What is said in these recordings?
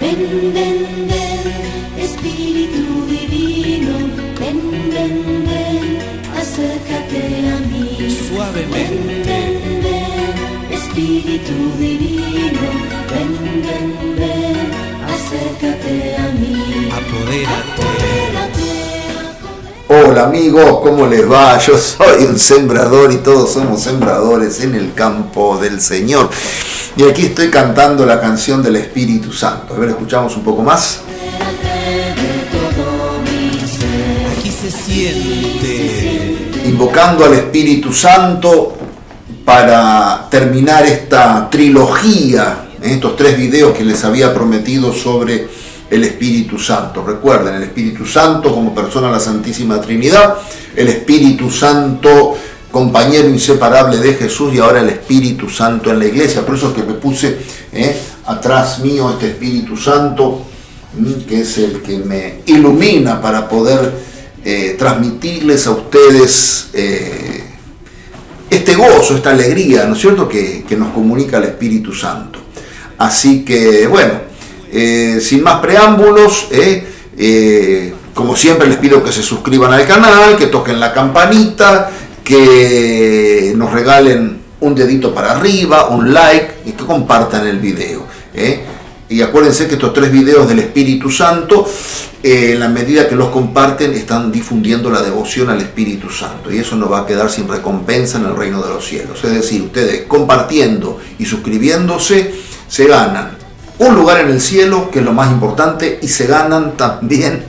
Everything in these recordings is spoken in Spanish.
Ven, ven, ven, Espíritu Divino, ven, ven, ven, acércate a mí. Suavemente. Ven, ven, ven, Espíritu Divino, ven, ven, ven, acércate a mí. Apodérate. Hola amigos, ¿cómo les va? Yo soy un sembrador y todos somos sembradores en el campo del Señor. Y aquí estoy cantando la canción del Espíritu Santo. A ver, escuchamos un poco más. Aquí se siente. Invocando al Espíritu Santo para terminar esta trilogía, estos 3 videos que les había prometido sobre el Espíritu Santo. Recuerden, el Espíritu Santo como persona de la Santísima Trinidad, el Espíritu Santo compañero inseparable de Jesús y ahora el Espíritu Santo en la iglesia. Por eso es que me puse atrás mío este Espíritu Santo, que es el que me ilumina para poder transmitirles a ustedes este gozo, esta alegría, ¿no es cierto?, que nos comunica el Espíritu Santo. Así que, bueno, sin más preámbulos, como siempre les pido que se suscriban al canal, que toquen la campanita, que nos regalen un dedito para arriba, un like y que compartan el video. Y acuérdense que estos 3 videos del Espíritu Santo, en la medida que los comparten, están difundiendo la devoción al Espíritu Santo. Y eso nos va a quedar sin recompensa en el reino de los cielos. Es decir, ustedes compartiendo y suscribiéndose se ganan un lugar en el cielo, que es lo más importante, y se ganan también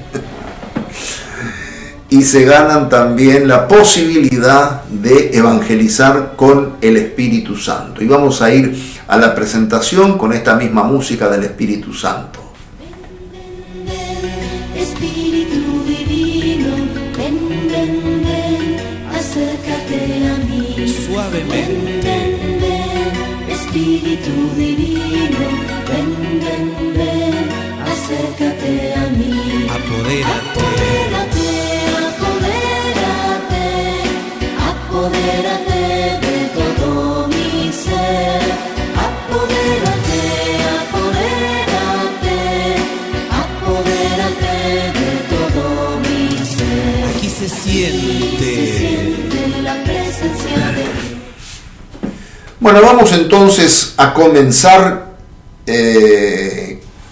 la posibilidad de evangelizar con el Espíritu Santo. Y vamos a ir a la presentación con esta misma música del Espíritu Santo. Ven, ven, Espíritu Divino, ven, ven, ven, acércate a mí. Suavemente. Ven, ven, ven, Espíritu Divino, ven, ven, ven, acércate a mí. Apodérate. Apodérate de todo mi ser, apodérate, apodérate de todo mi ser. Aquí se siente. La presencia de Dios. Bueno, vamos entonces a comenzar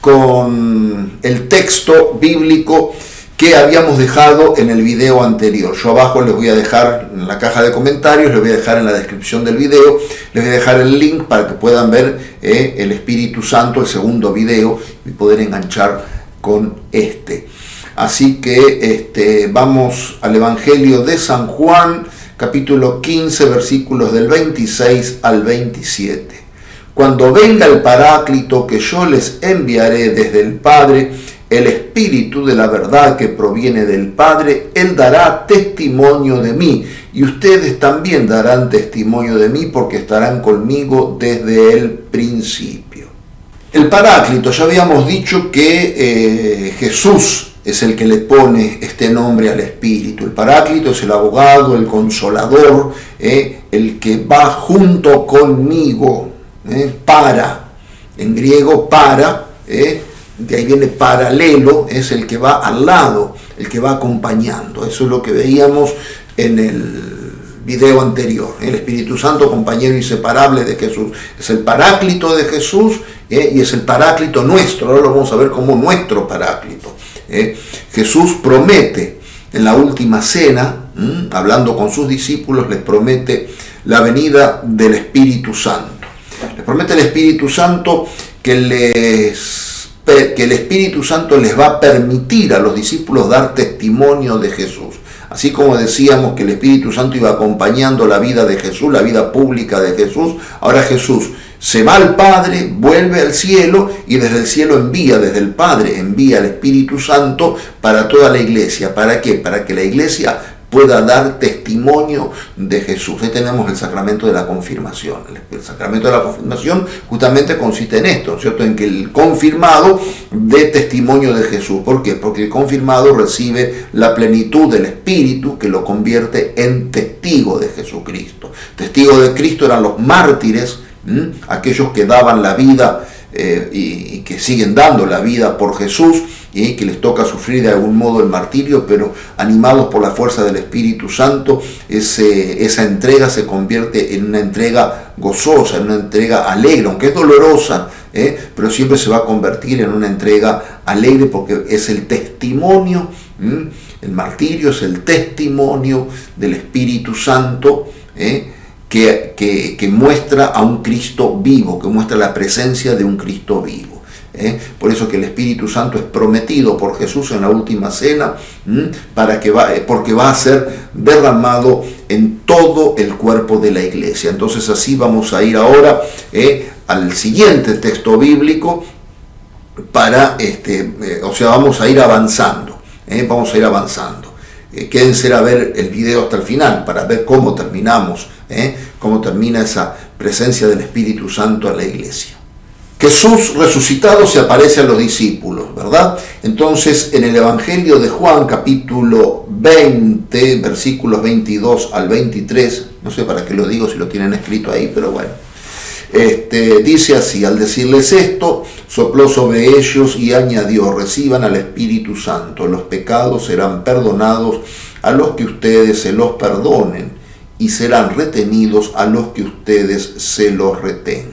con el texto bíblico que habíamos dejado en el video anterior. Yo abajo les voy a dejar en la caja de comentarios, les voy a dejar en la descripción del video, les voy a dejar el link para que puedan ver el Espíritu Santo, el segundo video, y poder enganchar con este. Así que vamos al Evangelio de San Juan, capítulo 15, versículos del 26 al 27. Cuando venga el Paráclito que yo les enviaré desde el Padre, el Espíritu de la verdad que proviene del Padre, Él dará testimonio de mí, y ustedes también darán testimonio de mí, porque estarán conmigo desde el principio. El Paráclito, ya habíamos dicho que Jesús es el que le pone este nombre al Espíritu. El Paráclito es el abogado, el consolador, el que va junto conmigo, en griego para, de ahí viene paralelo, es el que va al lado, el que va acompañando. Eso es lo que veíamos en el video anterior. El Espíritu Santo, compañero inseparable de Jesús. Es el Paráclito de Jesús y es el Paráclito nuestro. Ahora lo vamos a ver como nuestro Paráclito. Jesús promete en la última cena, hablando con sus discípulos, les promete la venida del Espíritu Santo. Les promete el Espíritu Santo que el Espíritu Santo les va a permitir a los discípulos dar testimonio de Jesús. Así como decíamos que el Espíritu Santo iba acompañando la vida de Jesús, la vida pública de Jesús, ahora Jesús se va al Padre, vuelve al cielo y desde el cielo envía, desde el Padre envía al Espíritu Santo para toda la iglesia. ¿Para qué? Para que la iglesia pueda dar testimonio de Jesús. Ahí tenemos el sacramento de la confirmación. El sacramento de la confirmación justamente consiste en esto, ¿cierto? En que el confirmado dé testimonio de Jesús. ¿Por qué? Porque el confirmado recibe la plenitud del Espíritu que lo convierte en testigo de Jesucristo. Testigos de Cristo eran los mártires, aquellos que daban la vida y que siguen dando la vida por Jesús, y que les toca sufrir de algún modo el martirio, pero animados por la fuerza del Espíritu Santo, esa entrega se convierte en una entrega gozosa, en una entrega alegre, aunque es dolorosa, pero siempre se va a convertir en una entrega alegre, porque es el testimonio, el martirio es el testimonio del Espíritu Santo, que muestra a un Cristo vivo, que muestra la presencia de un Cristo vivo. Por eso que el Espíritu Santo es prometido por Jesús en la última cena, porque va a ser derramado en todo el cuerpo de la iglesia. Entonces así vamos a ir ahora al siguiente texto bíblico vamos a ir avanzando. Vamos a ir avanzando. Quédense a ver el video hasta el final para ver cómo terminamos, cómo termina esa presencia del Espíritu Santo en la iglesia. Jesús resucitado se aparece a los discípulos, ¿verdad? Entonces, en el Evangelio de Juan, capítulo 20, versículos 22 al 23, no sé para qué lo digo si lo tienen escrito ahí, pero bueno, dice así: al decirles esto, sopló sobre ellos y añadió: reciban al Espíritu Santo, los pecados serán perdonados a los que ustedes se los perdonen, y serán retenidos a los que ustedes se los retengan.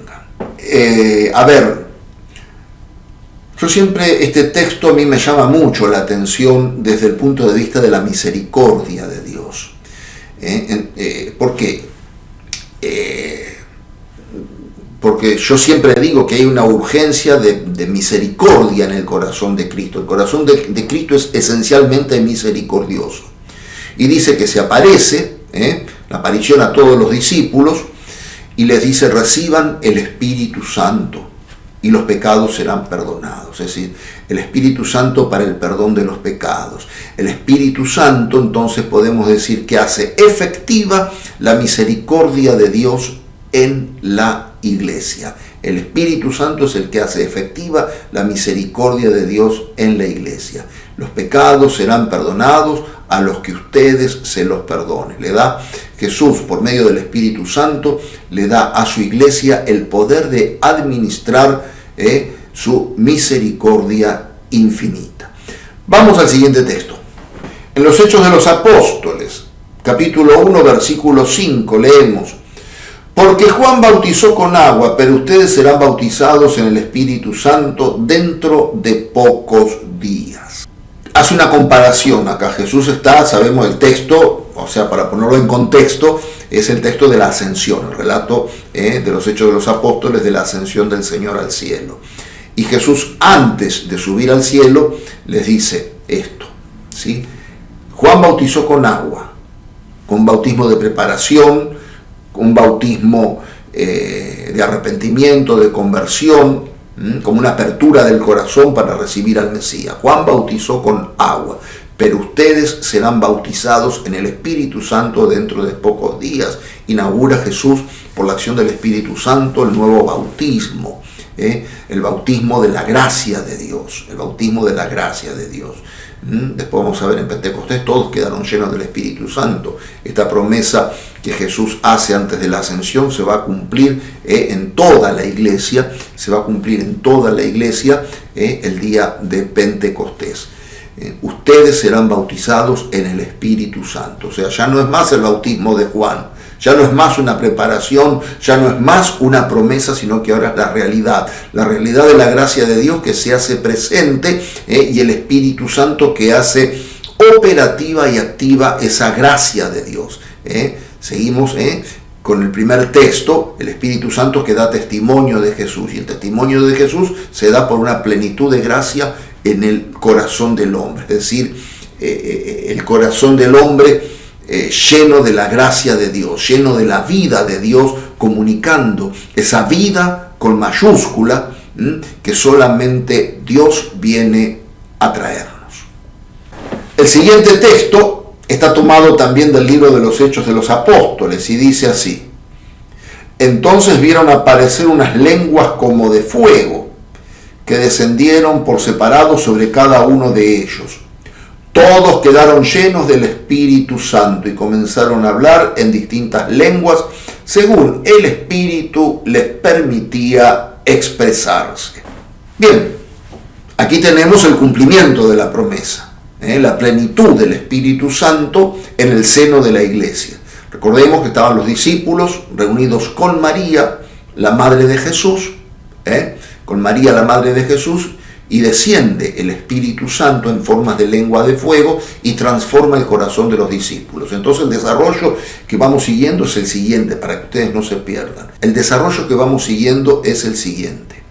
Yo siempre, este texto a mí me llama mucho la atención desde el punto de vista de la misericordia de Dios. ¿Por qué? Porque yo siempre digo que hay una urgencia de misericordia en el corazón de Cristo. El corazón de Cristo es esencialmente misericordioso. Y dice que se aparece, la aparición a todos los discípulos, y les dice: reciban el Espíritu Santo y los pecados serán perdonados. Es decir, el Espíritu Santo para el perdón de los pecados. El Espíritu Santo, entonces, podemos decir que hace efectiva la misericordia de Dios en la iglesia. El Espíritu Santo es el que hace efectiva la misericordia de Dios en la iglesia. Los pecados serán perdonados a los que ustedes se los perdonen. Le da Jesús, por medio del Espíritu Santo, le da a su iglesia el poder de administrar su misericordia infinita. Vamos al siguiente texto. En los Hechos de los Apóstoles, capítulo 1, versículo 5, leemos: porque Juan bautizó con agua, pero ustedes serán bautizados en el Espíritu Santo dentro de pocos días. Hace una comparación acá. Jesús está, sabemos el texto, o sea, para ponerlo en contexto, es el texto de la ascensión, el relato de los Hechos de los Apóstoles de la ascensión del Señor al cielo. Y Jesús, antes de subir al cielo, les dice esto, ¿sí? Juan bautizó con agua, con bautismo de preparación, un bautismo de arrepentimiento, de conversión, como una apertura del corazón para recibir al Mesías. Juan bautizó con agua, pero ustedes serán bautizados en el Espíritu Santo dentro de pocos días. Inaugura Jesús, por la acción del Espíritu Santo, el nuevo bautismo, el bautismo de la gracia de Dios, el bautismo de la gracia de Dios. Después vamos a ver en Pentecostés, todos quedaron llenos del Espíritu Santo. Esta promesa que Jesús hace antes de la ascensión se va a cumplir en toda la iglesia, se va a cumplir en toda la iglesia el día de Pentecostés. Ustedes serán bautizados en el Espíritu Santo. O sea, ya no es más el bautismo de Juan, ya no es más una preparación, ya no es más una promesa, sino que ahora es la realidad de la gracia de Dios que se hace presente, y el Espíritu Santo que hace operativa y activa esa gracia de Dios. Seguimos con el primer texto, el Espíritu Santo que da testimonio de Jesús, y el testimonio de Jesús se da por una plenitud de gracia en el corazón del hombre, es decir, el corazón del hombre lleno de la gracia de Dios, lleno de la vida de Dios, comunicando esa vida con mayúscula que solamente Dios viene a traernos. El siguiente texto está tomado también del libro de los Hechos de los Apóstoles y dice así: entonces vieron aparecer unas lenguas como de fuego que descendieron por separado sobre cada uno de ellos. Todos quedaron llenos del Espíritu Santo y comenzaron a hablar en distintas lenguas según el Espíritu les permitía expresarse. Bien, aquí tenemos el cumplimiento de la promesa, la plenitud del Espíritu Santo en el seno de la iglesia. Recordemos que estaban los discípulos reunidos con María, la madre de Jesús, con María, la madre de Jesús, y desciende el Espíritu Santo en forma de lengua de fuego y transforma el corazón de los discípulos. Entonces el desarrollo que vamos siguiendo es el siguiente, para que ustedes no se pierdan. El desarrollo que vamos siguiendo es el siguiente.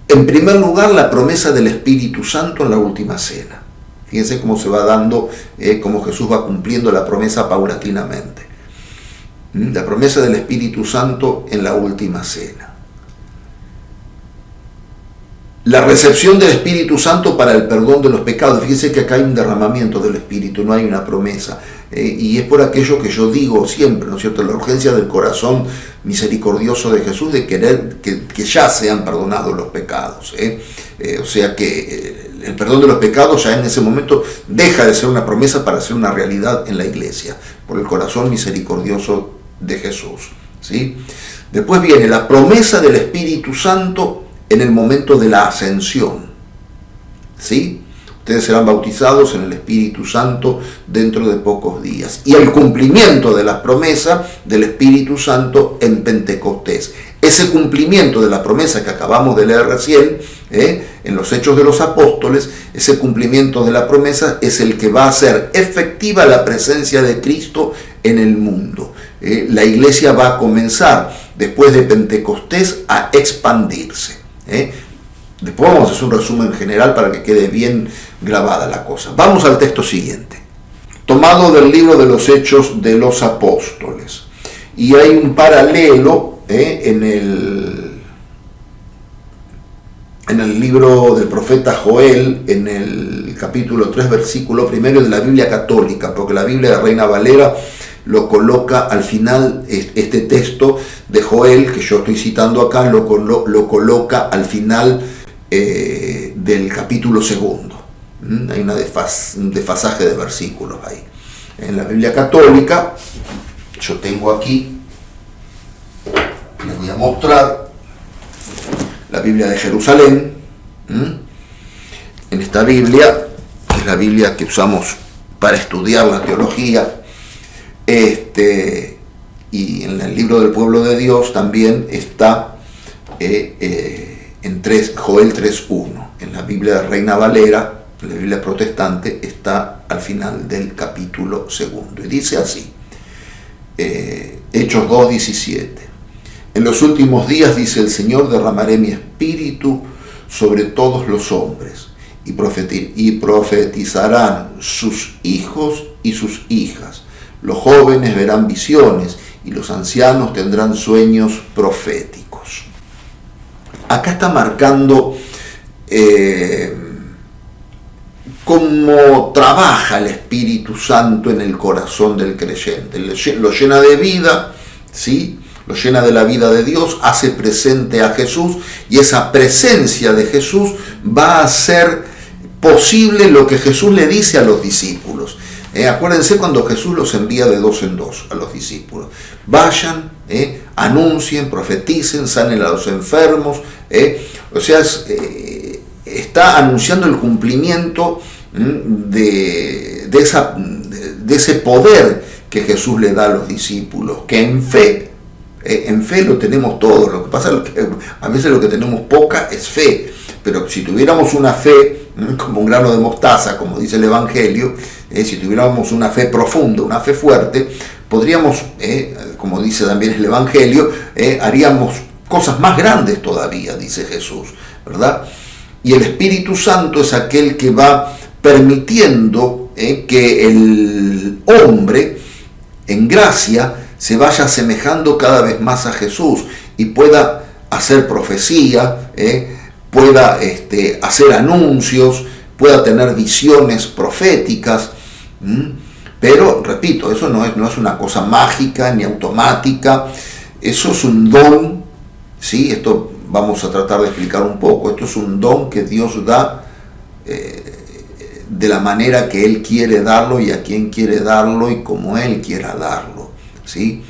En primer lugar, la promesa del Espíritu Santo en la última cena. Fíjense cómo se va dando, cómo Jesús va cumpliendo la promesa paulatinamente. La promesa del Espíritu Santo en la última cena. La recepción del Espíritu Santo para el perdón de los pecados. Fíjense que acá hay un derramamiento del Espíritu, no hay una promesa. Y es por aquello que yo digo siempre, ¿no es cierto? La urgencia del corazón misericordioso de Jesús de querer que ya sean perdonados los pecados. O sea que el perdón de los pecados ya en ese momento deja de ser una promesa para ser una realidad en la iglesia, por el corazón misericordioso de Jesús, ¿sí? Después viene la promesa del Espíritu Santo en el momento de la ascensión, ¿sí? Ustedes serán bautizados en el Espíritu Santo dentro de pocos días. Y el cumplimiento de las promesas del Espíritu Santo en Pentecostés. Ese cumplimiento de la promesa que acabamos de leer recién, en los Hechos de los Apóstoles, ese cumplimiento de la promesa es el que va a hacer efectiva la presencia de Cristo en el mundo. La iglesia va a comenzar, después de Pentecostés, a expandirse. Después vamos a hacer un resumen general para que quede bien grabada la cosa. Vamos al texto siguiente, tomado del libro de los Hechos de los Apóstoles. Y hay un paralelo en el libro del profeta Joel, en el capítulo 3, versículo 1 de la Biblia católica, porque la Biblia de Reina Valera lo coloca al final. Este texto de Joel, que yo estoy citando acá, lo coloca al final del capítulo 2. Hay un desfasaje de versículos ahí. En la Biblia católica, yo tengo aquí, les voy a mostrar, la Biblia de Jerusalén. En esta Biblia, que es la Biblia que usamos para estudiar la teología, y en el libro del pueblo de Dios también está en Joel 3.1. En la Biblia de Reina Valera, en la Biblia protestante, está al final del capítulo 2. Y dice así, Hechos 2.17. En los últimos días, dice el Señor, derramaré mi espíritu sobre todos los hombres, y profetizarán sus hijos y sus hijas. Los jóvenes verán visiones y los ancianos tendrán sueños proféticos. Acá está marcando cómo trabaja el Espíritu Santo en el corazón del creyente. Lo llena de vida, ¿sí? Lo llena de la vida de Dios, hace presente a Jesús, y esa presencia de Jesús va a hacer posible lo que Jesús le dice a los discípulos. Acuérdense cuando Jesús los envía de 2 en 2 a los discípulos. Vayan, anuncien, profeticen, sanen a los enfermos. O sea, está anunciando el cumplimiento de ese poder que Jesús le da a los discípulos, que en fe lo tenemos todos. Lo que pasa es que a veces lo que tenemos poca es fe, pero si tuviéramos una fe como un grano de mostaza, como dice el Evangelio, si tuviéramos una fe profunda, una fe fuerte, podríamos, como dice también el Evangelio, haríamos cosas más grandes todavía, dice Jesús, ¿verdad? Y el Espíritu Santo es aquel que va permitiendo que el hombre en gracia se vaya asemejando cada vez más a Jesús y pueda hacer profecía, pueda hacer anuncios, pueda tener visiones proféticas. Pero, repito, eso no es una cosa mágica ni automática, eso es un don, ¿sí? Esto vamos a tratar de explicar un poco. Esto es un don que Dios da de la manera que Él quiere darlo y a quien quiere darlo y como Él quiera darlo, ¿sí?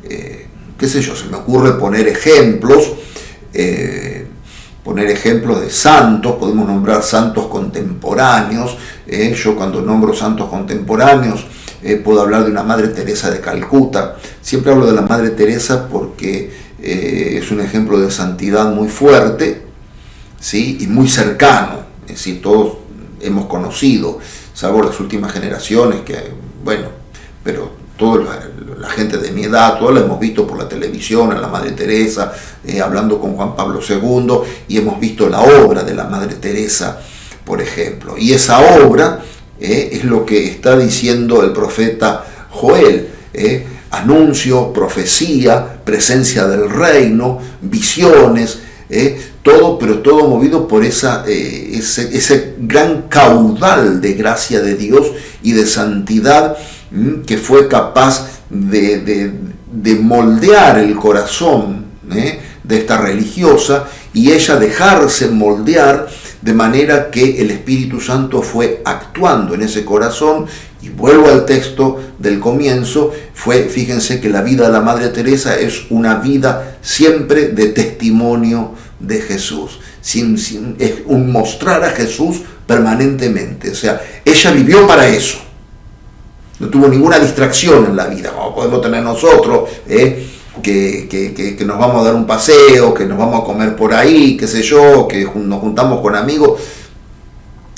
Qué sé yo, se me ocurre poner ejemplos. poner ejemplos de santos, podemos nombrar santos contemporáneos. Yo cuando nombro santos contemporáneos puedo hablar de una Madre Teresa de Calcuta. Siempre hablo de la Madre Teresa porque es un ejemplo de santidad muy fuerte, ¿sí? Y muy cercano. Es decir, todos hemos conocido, salvo las últimas generaciones, que bueno, pero toda la gente de mi edad, todos la hemos visto por la televisión, a la Madre Teresa, hablando con Juan Pablo II, y hemos visto la obra de la Madre Teresa, por ejemplo. Y esa obra es lo que está diciendo el profeta Joel. Anuncio, profecía, presencia del reino, visiones, todo, pero todo movido por ese gran caudal de gracia de Dios y de santidad que fue capaz de moldear el corazón de esta religiosa, y ella dejarse moldear de manera que el Espíritu Santo fue actuando en ese corazón. Y vuelvo al texto del comienzo, fíjense que la vida de la Madre Teresa es una vida siempre de testimonio de Jesús, es un mostrar a Jesús permanentemente. O sea, ella vivió para eso, no tuvo ninguna distracción en la vida, como podemos tener nosotros, que nos vamos a dar un paseo, que nos vamos a comer por ahí, qué sé yo, que nos juntamos con amigos.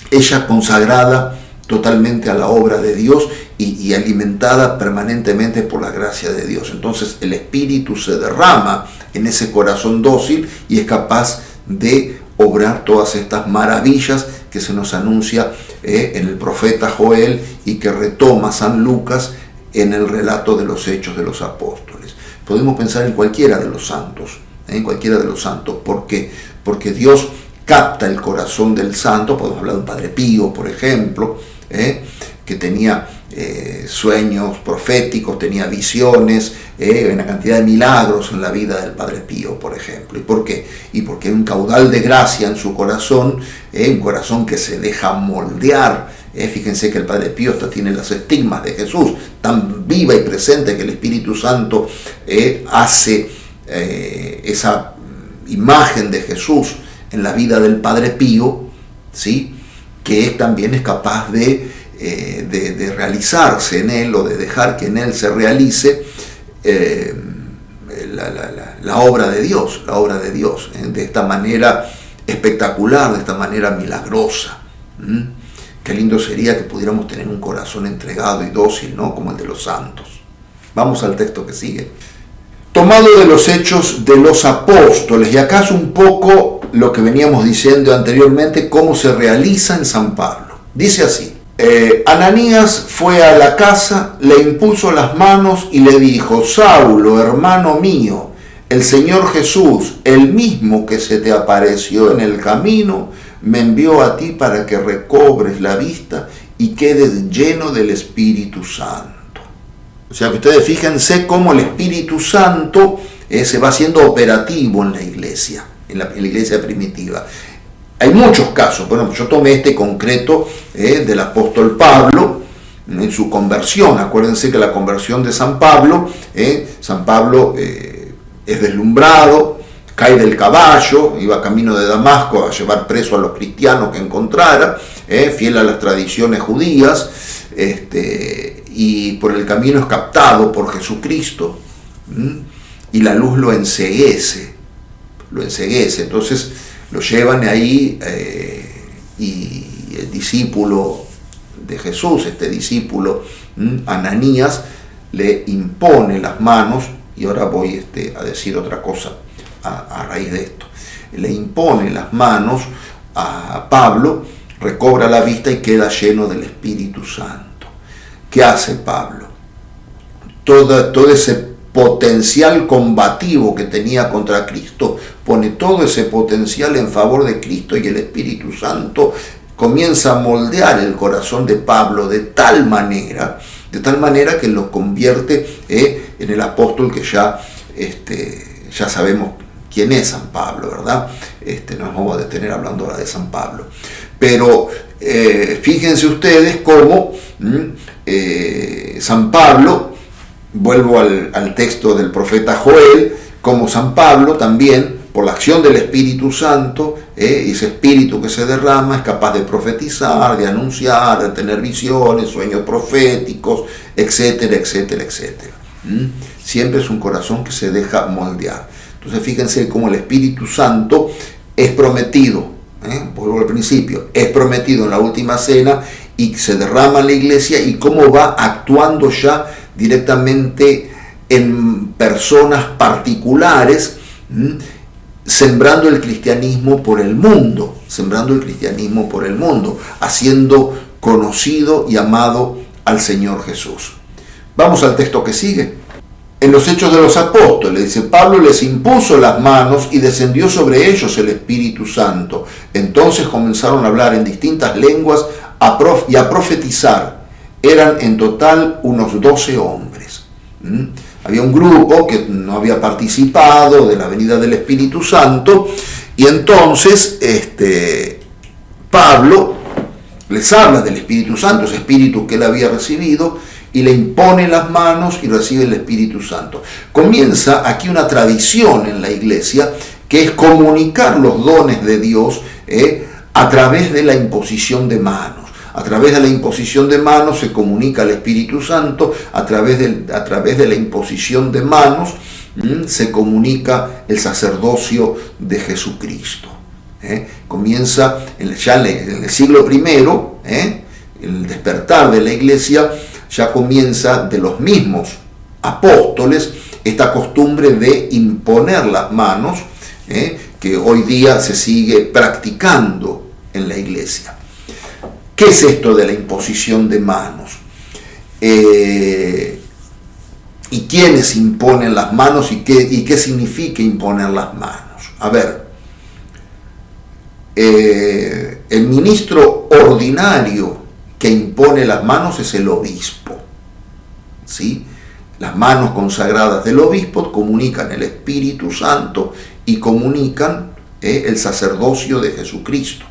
Ella consagrada totalmente a la obra de Dios y alimentada permanentemente por la gracia de Dios. Entonces el Espíritu se derrama en ese corazón dócil y es capaz de obrar todas estas maravillas que se nos anuncia en el profeta Joel y que retoma San Lucas en el relato de los Hechos de los Apóstoles. Podemos pensar en cualquiera de los santos, ¿por qué? Porque Dios capta el corazón del santo. Podemos hablar de un Padre Pío, por ejemplo, que tenía sueños proféticos, tenía visiones, una cantidad de milagros en la vida del Padre Pío, por ejemplo. ¿Y por qué? Y porque hay un caudal de gracia en su corazón, un corazón que se deja moldear. Fíjense que el Padre Pío hasta tiene los estigmas de Jesús, tan viva y presente que el Espíritu Santo hace esa imagen de Jesús en la vida del Padre Pío, ¿sí? Que también es capaz de realizarse en él, o de dejar que en él se realice la obra de Dios, de esta manera espectacular, de esta manera milagrosa. Qué lindo sería que pudiéramos tener un corazón entregado y dócil, ¿no? Como el de los santos. Vamos al texto que sigue. Tomado de los Hechos de los Apóstoles, y acá es un poco lo que veníamos diciendo anteriormente, cómo se realiza en San Pablo. Dice así: Ananías fue a la casa, le impuso las manos y le dijo: Saulo, hermano mío, el Señor Jesús, el mismo que se te apareció en el camino, me envió a ti para que recobres la vista y quedes lleno del Espíritu Santo. O sea que ustedes fíjense cómo el Espíritu Santo se va haciendo operativo en la iglesia, en la iglesia primitiva. Hay muchos casos. Bueno, yo tomé este concreto del apóstol Pablo en su conversión. Acuérdense que la conversión de San Pablo es deslumbrado, cae del caballo, iba camino de Damasco a llevar preso a los cristianos que encontrara, fiel a las tradiciones judías, y por el camino es captado por Jesucristo, y la luz lo enceguece. Entonces lo llevan ahí, y el discípulo de Jesús, este discípulo Ananías, le impone las manos, y ahora voy a decir otra cosa a raíz de esto. Le impone las manos a Pablo, recobra la vista y queda lleno del Espíritu Santo. ¿Qué hace Pablo? Todo ese potencial combativo que tenía contra Cristo, pone todo ese potencial en favor de Cristo, y el Espíritu Santo comienza a moldear el corazón de Pablo de tal manera que lo convierte en el apóstol que ya sabemos quién es San Pablo, ¿verdad? Nos vamos a detener hablando ahora de San Pablo. Pero fíjense ustedes cómo San Pablo, vuelvo al texto del profeta Joel, como San Pablo también por la acción del Espíritu Santo, ese espíritu que se derrama es capaz de profetizar, de anunciar, de tener visiones, sueños proféticos, etcétera, etcétera, etcétera. Siempre es un corazón que se deja moldear. Entonces fíjense cómo el Espíritu Santo es prometido, vuelvo al principio, es prometido en la última cena y se derrama en la iglesia, y cómo va actuando ya directamente en personas particulares, sembrando el cristianismo por el mundo, haciendo conocido y amado al Señor Jesús. Vamos al texto que sigue. En los Hechos de los Apóstoles, dice, Pablo les impuso las manos y descendió sobre ellos el Espíritu Santo. Entonces comenzaron a hablar en distintas lenguas y a profetizar. Eran en total unos 12 hombres. Había un grupo que no había participado de la venida del Espíritu Santo, y entonces Pablo les habla del Espíritu Santo, ese espíritu que él había recibido, y le impone las manos y recibe el Espíritu Santo. Comienza aquí una tradición en la iglesia, que es comunicar los dones de Dios a través de la imposición de manos. A través de la imposición de manos se comunica el Espíritu Santo, a través de la imposición de manos se comunica el sacerdocio de Jesucristo. Comienza ya en el siglo I, el despertar de la iglesia, ya comienza de los mismos apóstoles esta costumbre de imponer las manos, que hoy día se sigue practicando en la iglesia. ¿Qué es esto de la imposición de manos? ¿Y quiénes imponen las manos? ¿Y qué significa imponer las manos? A ver, el ministro ordinario que impone las manos es el obispo, ¿sí? Las manos consagradas del obispo comunican el Espíritu Santo y comunican el sacerdocio de Jesucristo.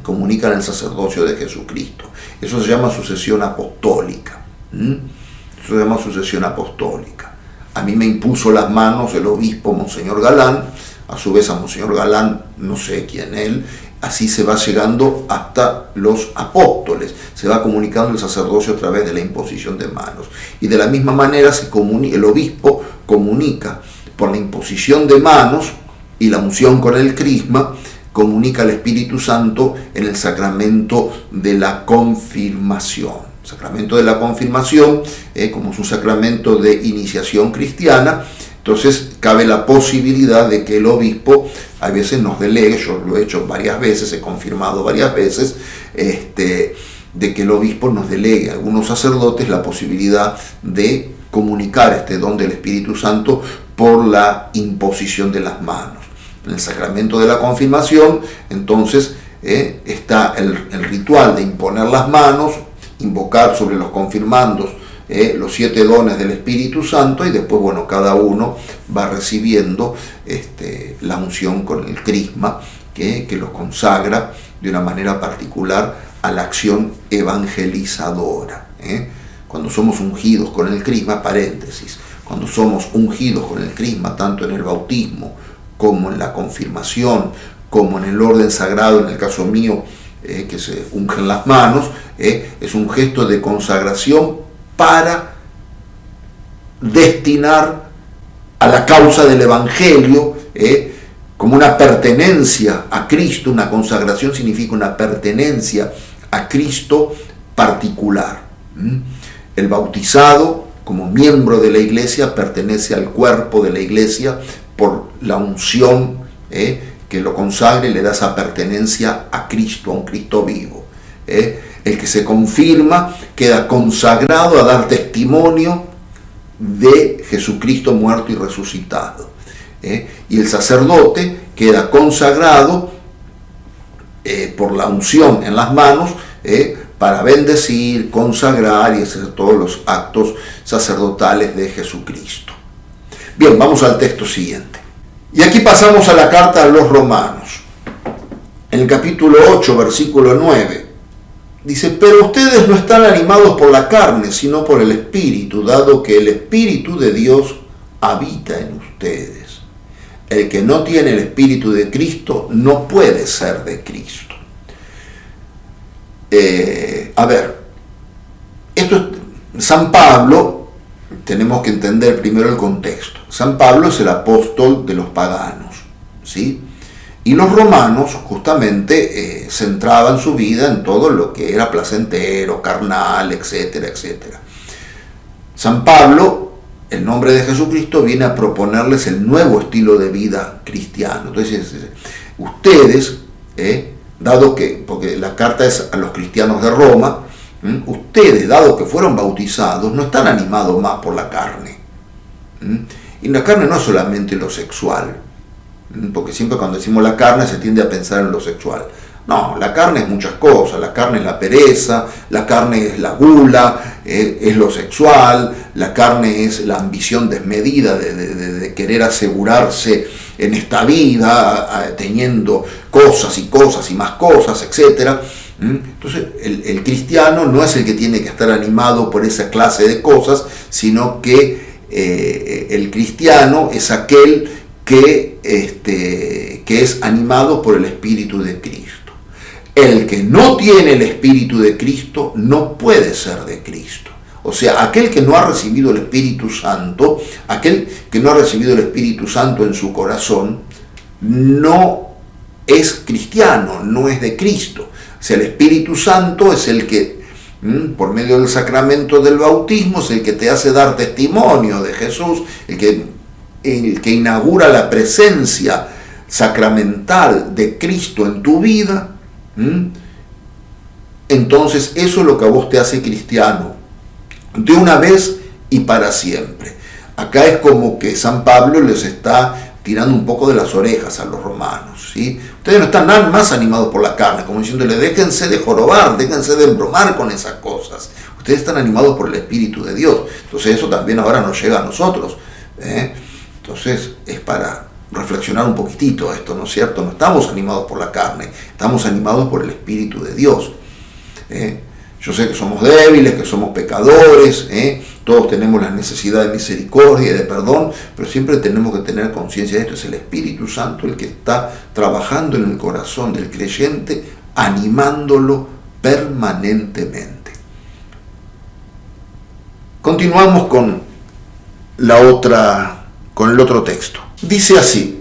Comunican el sacerdocio de Jesucristo. Eso se llama sucesión apostólica. Eso se llama sucesión apostólica. A mí me impuso las manos el obispo Monseñor Galán, a su vez a Monseñor Galán, no sé quién él, así se va llegando hasta los apóstoles, se va comunicando el sacerdocio a través de la imposición de manos. Y de la misma manera el obispo comunica por la imposición de manos y la unción con el crisma, comunica al Espíritu Santo en el sacramento de la confirmación. El sacramento de la confirmación, como es un sacramento de iniciación cristiana, entonces cabe la posibilidad de que el obispo a veces nos delegue, yo lo he hecho varias veces, he confirmado varias veces, de que el obispo nos delegue a algunos sacerdotes la posibilidad de comunicar este don del Espíritu Santo por la imposición de las manos. En el sacramento de la confirmación, entonces, está el ritual de imponer las manos, invocar sobre los confirmandos los 7 dones del Espíritu Santo, y después, bueno, cada uno va recibiendo la unción con el crisma que los consagra de una manera particular a la acción evangelizadora. Cuando somos ungidos con el crisma, paréntesis, cuando somos ungidos con el crisma, tanto en el bautismo como en la confirmación, como en el orden sagrado, en el caso mío, que se ungen las manos, es un gesto de consagración para destinar a la causa del Evangelio, como una pertenencia a Cristo. Una consagración significa una pertenencia a Cristo particular. El bautizado, como miembro de la iglesia, pertenece al cuerpo de la iglesia por la unción que lo consagra y le da esa pertenencia a Cristo, a un Cristo vivo. El que se confirma queda consagrado a dar testimonio de Jesucristo muerto y resucitado. Y el sacerdote queda consagrado por la unción en las manos para bendecir, consagrar y hacer todos los actos sacerdotales de Jesucristo. Bien, vamos al texto siguiente. Y aquí pasamos a la carta a los Romanos. En el capítulo 8, versículo 9, dice: pero ustedes no están animados por la carne, sino por el Espíritu, dado que el Espíritu de Dios habita en ustedes. El que no tiene el Espíritu de Cristo no puede ser de Cristo. San Pablo, tenemos que entender primero el contexto. San Pablo es el apóstol de los paganos, ¿sí? Y los romanos justamente centraban su vida en todo lo que era placentero, carnal, etcétera, etcétera. San Pablo, en nombre de Jesucristo, viene a proponerles el nuevo estilo de vida cristiano. Entonces, ustedes, dado que, porque la carta es a los cristianos de Roma, ustedes, dado que fueron bautizados, no están animados más por la carne. Y la carne no es solamente lo sexual, porque siempre cuando decimos la carne se tiende a pensar en lo sexual. No, la carne es muchas cosas. La carne es la pereza, la carne es la gula, es lo sexual, la carne es la ambición desmedida de querer asegurarse en esta vida, teniendo cosas y más cosas, etc. Entonces el cristiano no es el que tiene que estar animado por esa clase de cosas, sino que el cristiano es aquel que es animado por el Espíritu de Cristo. El que no tiene el Espíritu de Cristo no puede ser de Cristo. O sea, aquel que no ha recibido el Espíritu Santo, aquel que no ha recibido el Espíritu Santo en su corazón, no es cristiano, no es de Cristo. O sea, el Espíritu Santo es el que, por medio del sacramento del bautismo, es el que te hace dar testimonio de Jesús, el que inaugura la presencia sacramental de Cristo en tu vida. Entonces eso es lo que a vos te hace cristiano, de una vez y para siempre. Acá es como que San Pablo les está tirando un poco de las orejas a los romanos, ¿sí? Ustedes no están nada más animados por la carne, como diciéndole, déjense de jorobar, déjense de embromar con esas cosas. Ustedes están animados por el Espíritu de Dios. Entonces eso también ahora nos llega a nosotros, Entonces es para reflexionar un poquitito esto, ¿no es cierto? No estamos animados por la carne, estamos animados por el Espíritu de Dios. Yo sé que somos débiles, que somos pecadores, todos tenemos la necesidad de misericordia y de perdón, pero siempre tenemos que tener conciencia de esto. Es el Espíritu Santo el que está trabajando en el corazón del creyente, animándolo permanentemente. Continuamos con el otro texto. Dice así: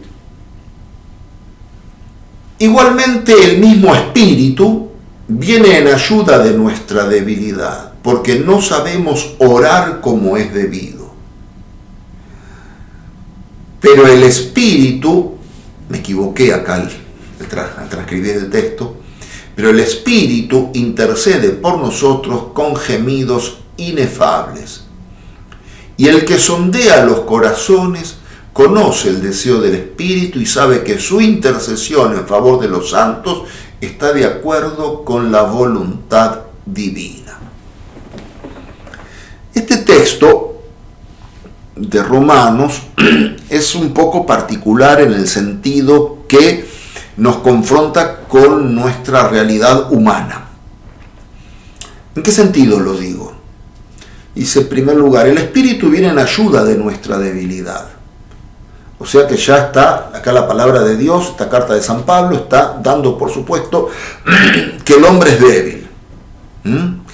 igualmente el mismo Espíritu viene en ayuda de nuestra debilidad, porque no sabemos orar como es debido. Pero el Espíritu, me equivoqué acá al transcribir el texto, pero el Espíritu intercede por nosotros con gemidos inefables. Y el que sondea los corazones conoce el deseo del Espíritu y sabe que su intercesión en favor de los santos está de acuerdo con la voluntad divina. Este texto de Romanos es un poco particular en el sentido que nos confronta con nuestra realidad humana. ¿En qué sentido lo digo? Dice, en primer lugar, el Espíritu viene en ayuda de nuestra debilidad. O sea que ya está, acá la palabra de Dios, esta carta de San Pablo, está dando por supuesto que el hombre es débil.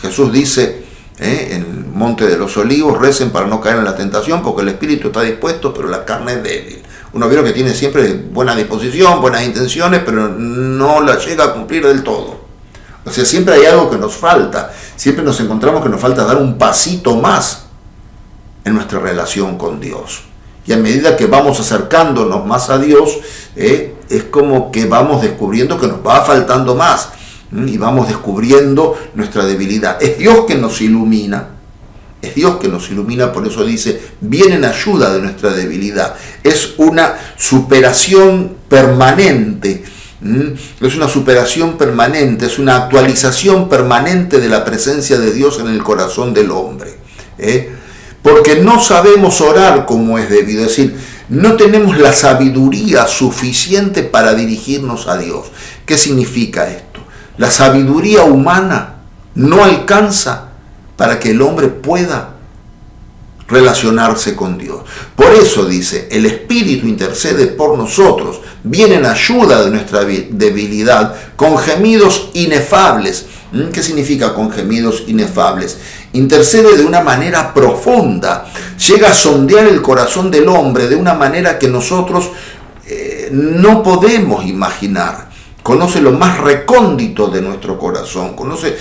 Jesús dice en el Monte de los Olivos, recen para no caer en la tentación, porque el espíritu está dispuesto, pero la carne es débil. Uno vio que tiene siempre buena disposición, buenas intenciones, pero no la llega a cumplir del todo. O sea, siempre hay algo que nos falta, siempre nos encontramos que nos falta dar un pasito más en nuestra relación con Dios. Y a medida que vamos acercándonos más a Dios, es como que vamos descubriendo que nos va faltando más, y vamos descubriendo nuestra debilidad. Es Dios que nos ilumina, por eso dice, viene en ayuda de nuestra debilidad. Es una superación permanente, es una actualización permanente de la presencia de Dios en el corazón del hombre. Porque no sabemos orar como es debido, es decir, no tenemos la sabiduría suficiente para dirigirnos a Dios. ¿Qué significa esto? La sabiduría humana no alcanza para que el hombre pueda relacionarse con Dios. Por eso dice, el Espíritu intercede por nosotros, viene en ayuda de nuestra debilidad, con gemidos inefables. ¿Qué significa con gemidos inefables? Intercede de una manera profunda, llega a sondear el corazón del hombre de una manera que nosotros no podemos imaginar. Conoce lo más recóndito de nuestro corazón, conoce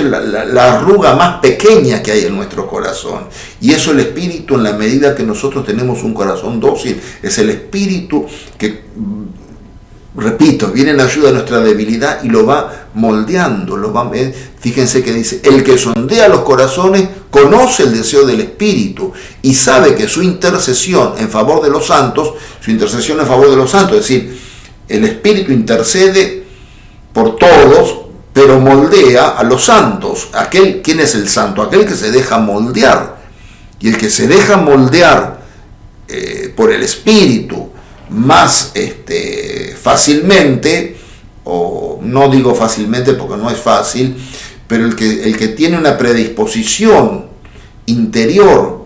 la arruga más pequeña que hay en nuestro corazón. Y eso el Espíritu, en la medida que nosotros tenemos un corazón dócil, es el Espíritu que, repito, viene en ayuda de nuestra debilidad y lo va moldeando. Fíjense que dice, el que sondea los corazones conoce el deseo del Espíritu y sabe que su intercesión en favor de los santos, es decir, el Espíritu intercede por todos, pero moldea a los santos. ¿Quién es el santo? Aquel que se deja moldear. Y el que se deja moldear por el Espíritu más fácilmente, o no digo fácilmente porque no es fácil, pero el que tiene una predisposición interior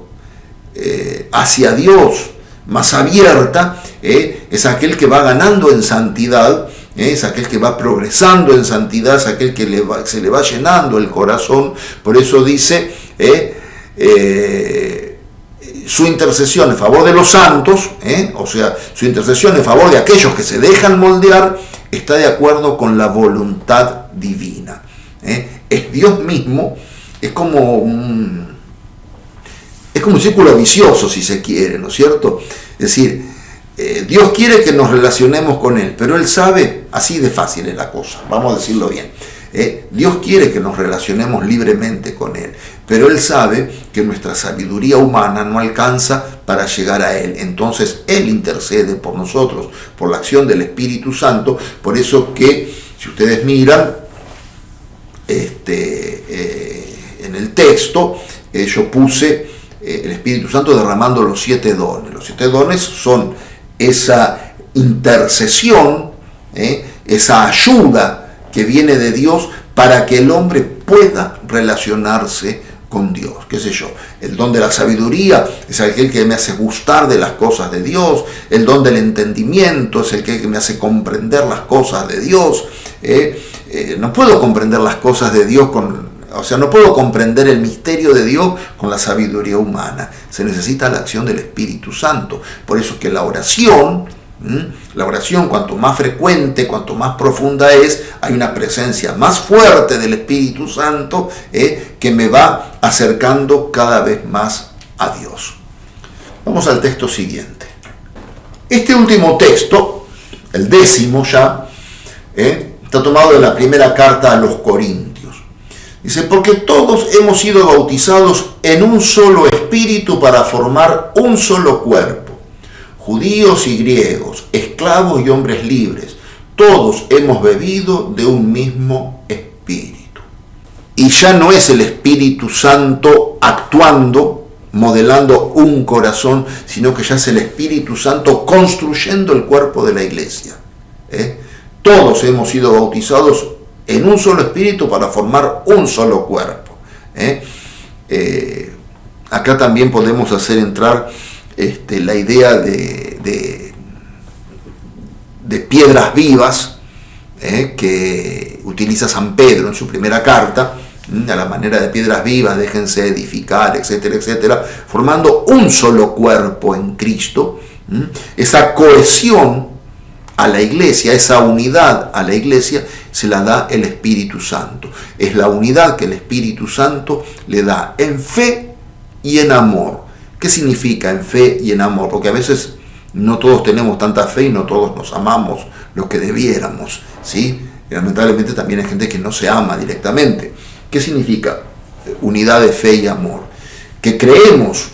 hacia Dios más abierta, es aquel que va ganando en santidad, es aquel que va progresando en santidad, es aquel que se le va llenando el corazón. Por eso dice, su intercesión en favor de los santos, o sea, su intercesión en favor de aquellos que se dejan moldear, está de acuerdo con la voluntad divina. Es Dios mismo, es como un círculo vicioso, si se quiere, ¿no es cierto? Es decir, Dios quiere que nos relacionemos con Él, pero Él sabe, así de fácil es la cosa, vamos a decirlo bien. Dios quiere que nos relacionemos libremente con Él, pero Él sabe que nuestra sabiduría humana no alcanza para llegar a Él. Entonces Él intercede por nosotros, por la acción del Espíritu Santo. Por eso que, si ustedes miran en el texto, yo puse el Espíritu Santo derramando los 7 dones. Los 7 dones son esa intercesión, esa ayuda que viene de Dios para que el hombre pueda relacionarse con Dios. Qué sé yo, el don de la sabiduría es aquel que me hace gustar de las cosas de Dios. El don del entendimiento es el que me hace comprender las cosas de Dios. No puedo comprender las cosas de Dios no puedo comprender el misterio de Dios con la sabiduría humana. Se necesita la acción del Espíritu Santo. Por eso es que la oración, cuanto más frecuente, cuanto más profunda es, hay una presencia más fuerte del Espíritu Santo que me va acercando cada vez más a Dios. Vamos al texto siguiente. Este último texto, el 10º ya, está tomado de la primera carta a los Corintios. Dice, porque todos hemos sido bautizados en un solo espíritu para formar un solo cuerpo. Judíos y griegos, esclavos y hombres libres, todos hemos bebido de un mismo espíritu. Y ya no es el Espíritu Santo actuando, modelando un corazón, sino que ya es el Espíritu Santo construyendo el cuerpo de la iglesia. Todos hemos sido bautizados en un solo espíritu para formar un solo cuerpo. Acá también podemos hacer entrar la idea de piedras vivas que utiliza San Pedro en su primera carta, a la manera de piedras vivas, déjense edificar, etcétera, etcétera, formando un solo cuerpo en Cristo. Esa cohesión a la iglesia, esa unidad a la iglesia, se la da el Espíritu Santo. Es la unidad que el Espíritu Santo le da en fe y en amor. ¿Qué significa en fe y en amor? Porque a veces no todos tenemos tanta fe y no todos nos amamos lo que debiéramos, ¿sí? Y lamentablemente también hay gente que no se ama directamente. ¿Qué significa unidad de fe y amor? Que creemos.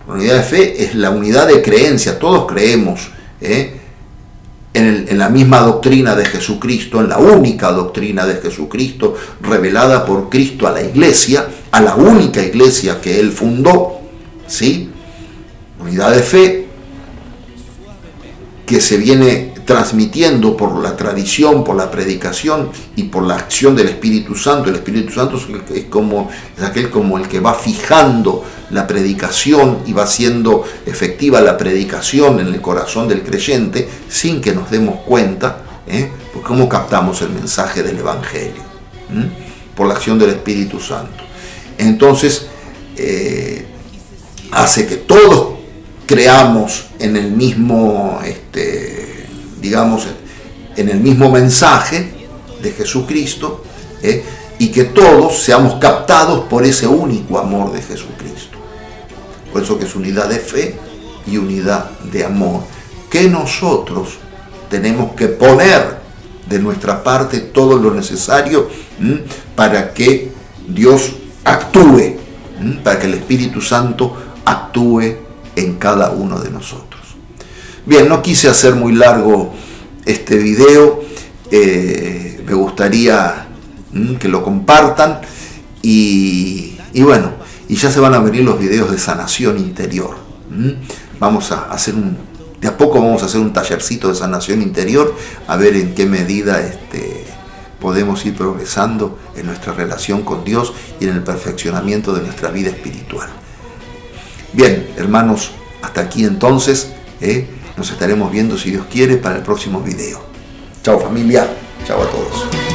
La unidad de fe es la unidad de creencia. Todos creemos en la misma doctrina de Jesucristo, en la única doctrina de Jesucristo revelada por Cristo a la iglesia, a la única iglesia que Él fundó, ¿sí? Unidad de fe que se viene transmitiendo por la tradición, por la predicación y por la acción del Espíritu Santo. El Espíritu Santo es aquel como el que va fijando la predicación y va haciendo efectiva la predicación en el corazón del creyente sin que nos demos cuenta, pues cómo captamos el mensaje del Evangelio, por la acción del Espíritu Santo. Entonces hace que todos creamos en el mismo, digamos, en el mismo mensaje de Jesucristo, y que todos seamos captados por ese único amor de Jesucristo. Por eso que es unidad de fe y unidad de amor, que nosotros tenemos que poner de nuestra parte todo lo necesario para que Dios actúe, para que el Espíritu Santo actúe en cada uno de nosotros. Bien, no quise hacer muy largo este video, me gustaría que lo compartan y bueno, y ya se van a venir los videos de sanación interior. Vamos a hacer de a poco vamos a hacer un tallercito de sanación interior, a ver en qué medida podemos ir progresando en nuestra relación con Dios y en el perfeccionamiento de nuestra vida espiritual. Bien, hermanos, hasta aquí entonces, nos estaremos viendo, si Dios quiere, para el próximo video. Chao familia, chao a todos.